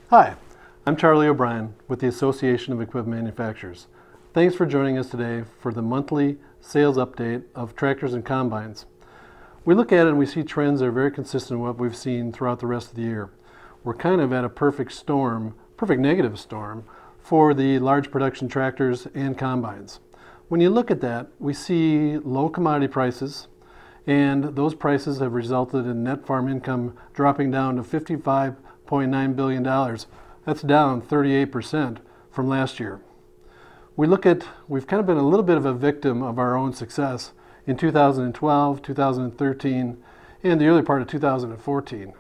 Hi, I'm Charlie O'Brien with the Association of Equipment Manufacturers. Thanks for joining us today for the monthly sales update of tractors and combines. We look at it and we see trends that are very consistent with what we've seen throughout the rest of the year. We're kind of at a perfect negative storm for the large production tractors and combines. When you look at that, we see low commodity prices, and those prices have resulted in net farm income dropping down to $55.9 billion. That's down 38% from last year. We've kind of been a little bit of a victim of our own success in 2012, 2013, and the early part of 2014,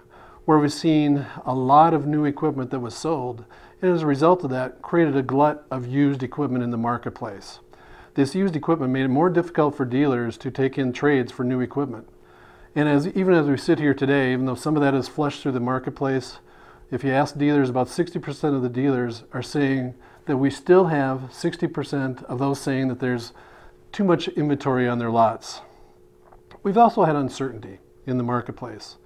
where we've seen a lot of new equipment that was sold, and as a result of that, created a glut of used equipment in the marketplace. This used equipment made it more difficult for dealers to take in trades for new equipment. And even as we sit here today, even though some of that is flushed through the marketplace, if you ask dealers, about 60% of the dealers are saying that we still have 60% of those saying that there's too much inventory on their lots. We've also had uncertainty in the marketplace.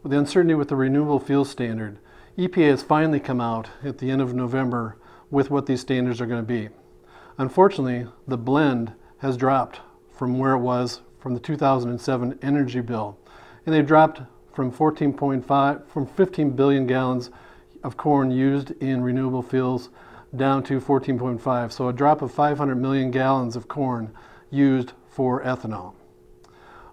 With the uncertainty with the renewable fuel standard, EPA has finally come out at the end of November with what these standards are going to be. Unfortunately, the blend has dropped from where it was from the 2007 energy bill, and they've dropped from 15 billion gallons of corn used in renewable fuels down to 14.5, so a drop of 500 million gallons of corn used for ethanol.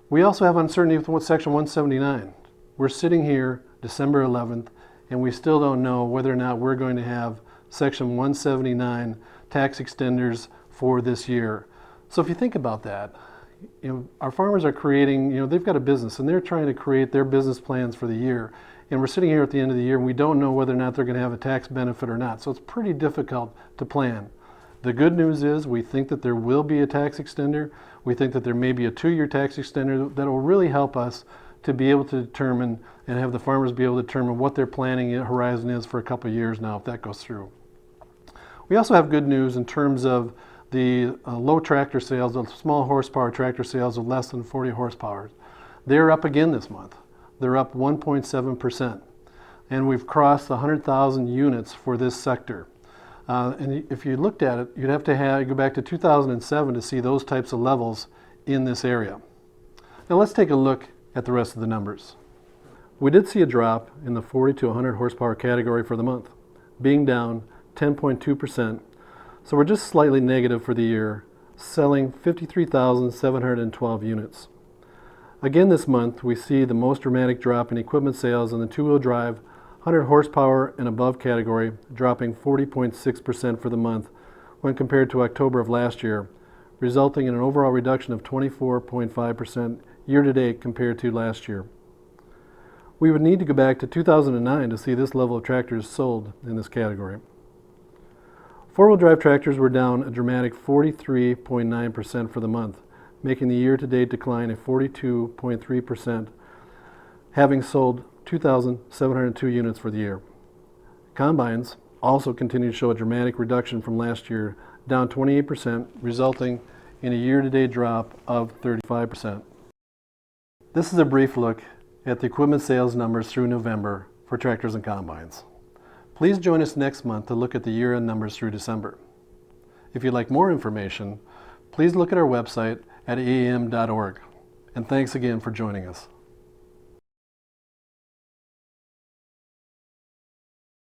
We also have uncertainty with Section 179. We're sitting here December 11th, and we still don't know whether or not we're going to have Section 179 tax extenders for this year. So if you think about that, our farmers are creating, they've got a business and they're trying to create their business plans for the year. And we're sitting here at the end of the year and we don't know whether or not they're going to have a tax benefit or not. So it's pretty difficult to plan. The good news is we think that there will be a tax extender. We think that there may be a 2-year tax extender that will really help us to be able to determine and have the farmers be able to determine what their planning horizon is for a couple of years now if that goes through. We also have good news in terms of the low tractor sales, the small horsepower tractor sales of less than 40 horsepower. They're up again this month. They're up 1.7%. And we've crossed 100,000 units for this sector. And if you looked at it, you'd have to go back to 2007 to see those types of levels in this area. Now let's take a look at the rest of the numbers. We did see a drop in the 40 to 100 horsepower category for the month, being down 10.2%. So we're just slightly negative for the year, selling 53,712 units. Again this month, we see the most dramatic drop in equipment sales in the two-wheel drive 100 horsepower and above category, dropping 40.6% for the month when compared to October of last year, resulting in an overall reduction of 24.5% year-to-date compared to last year. We would need to go back to 2009 to see this level of tractors sold in this category. Four-wheel drive tractors were down a dramatic 43.9% for the month, making the year-to-date decline of 42.3%, having sold 2,702 units for the year. Combines also continue to show a dramatic reduction from last year, down 28%, resulting in a year-to-date drop of 35%. This is a brief look at the equipment sales numbers through November for tractors and combines. Please join us next month to look at the year-end numbers through December. If you'd like more information, please look at our website at aem.org. And thanks again for joining us.